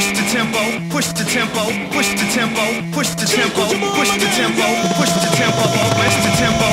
push the tempo, push the tempo, push the tempo, push the tempo, push the tempo, push the tempo, push the tempo.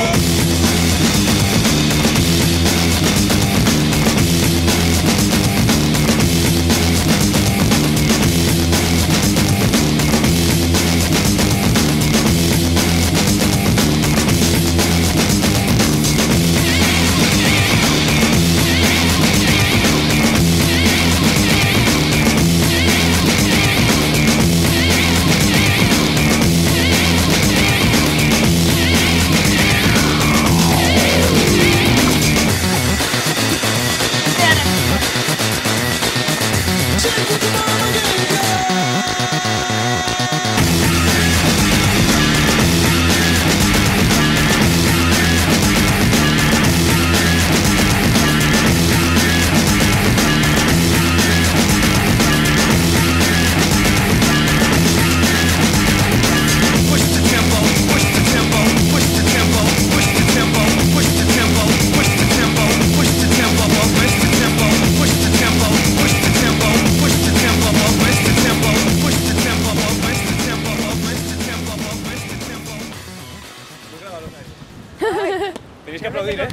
Tenéis que aplaudir, ¿eh?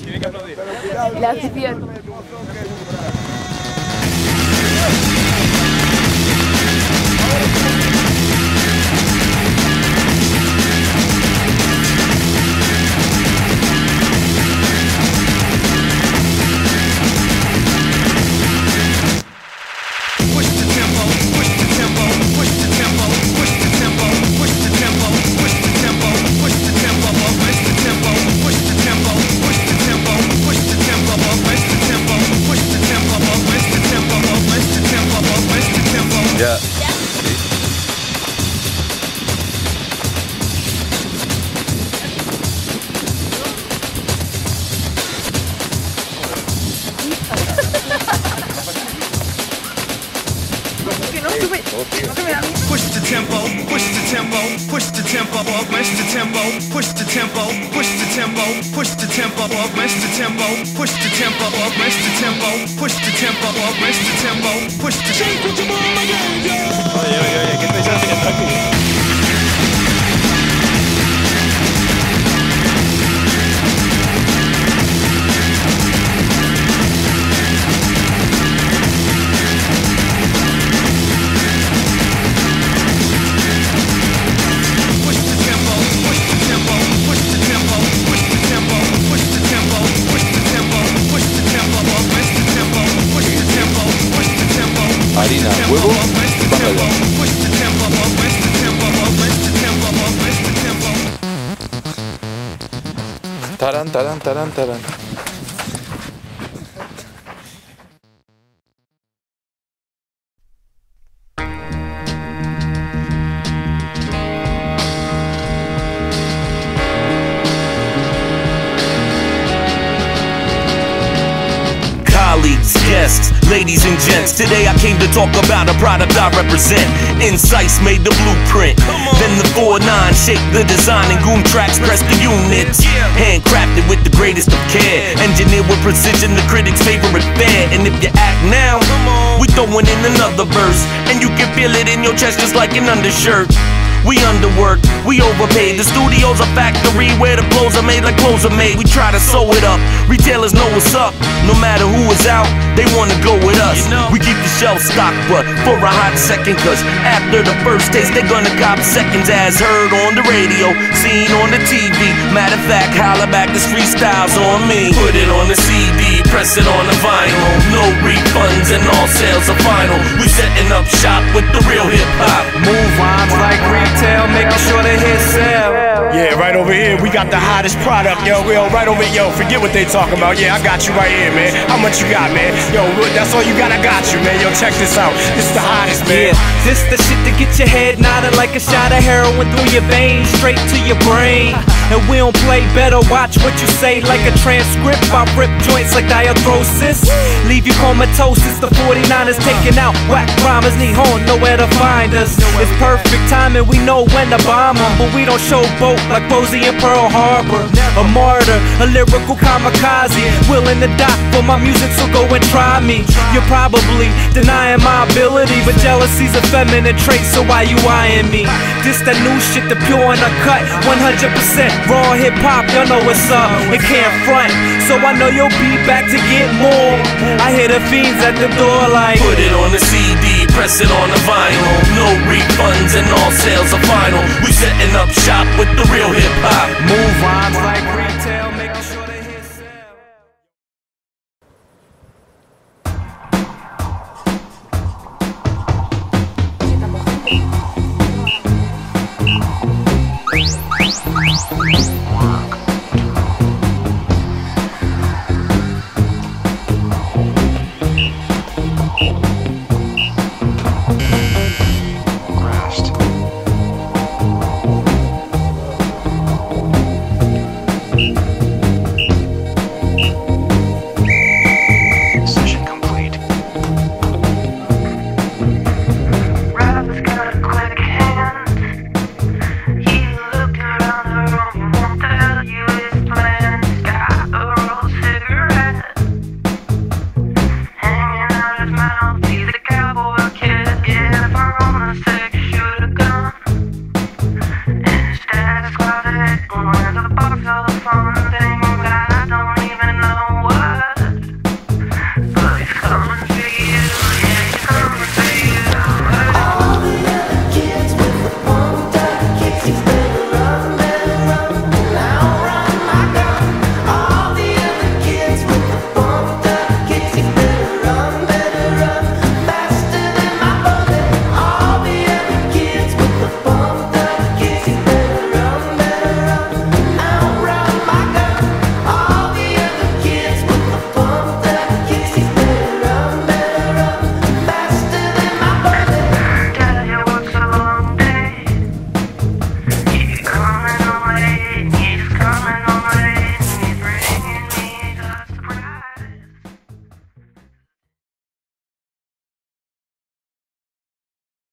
Tienen que aplaudir. La acción. Ya. Push the tempo, push the tempo, push the tempo, push the tempo, push the tempo, push the tempo, push the tempo, push the tempo, push the tempo, push the tempo, push the tempo, push the tempo, push the tempo. Oye, ¿qué estáis haciendo aquí? Harina, huevo, bájalo. Taran, taran, taran, taran. Guests, ladies and gents, today I came to talk about a product I represent. Insights made the blueprint, then the 4-9 shaped the design, and Goon Tracks pressed the units. Handcrafted with the greatest of care, engineered with precision, the critics' favorite fare. And if you act now, we throwing in another verse, and you can feel it in your chest just like an undershirt. We underworked, we overpaid. The studio's a factory where the clothes are made like clothes are made. We try to sew it up, retailers know what's up. No matter who is out, they wanna go with us. We keep the shelves stocked, but for a hot second, cause after the first taste, they're gonna cop seconds. As heard on the radio, seen on the TV. Matter of fact, holla back, this freestyle's on me. Put it on the CD, press it on the vinyl. No refunds and all sales are final. We setting up shop with the real hip-hop. Move rhymes like retail, making sure the hits sell. Yeah, right over here, we got the hottest product, yo. Right over here, yo, forget what they talking about. Yeah, I got you right here, man. How much you got, man? Yo, that's all you got, I got you, man. Yo, check this out. This is the hottest, man. Yeah, this the shit to get your head nodding like a shot of heroin through your veins, straight to your brain. And we don't play better, watch what you say like a transcript. I rip joints like diarthrosis, leave you comatose. The 49ers taking out whack rhymers, need home, nowhere to find us. It's perfect timing, we know when to bomb them, but we don't showboat like Rosie and Pearl Harbor. A martyr, a lyrical kamikaze, willing to die for my music, so go and try me. You're probably denying my ability, but jealousy's a feminine trait, so why you eyeing me? This that new shit, the pure and uncut, 100% raw hip-hop, y'all know what's up. It can't front, so I know you'll be back to get more. I hear the fiends at the door like, put it on the CD, press it on the vinyl. No refunds and all sales are final. We setting up shop with the real hip-hop. move rhymes like retail, making sure they hit sell.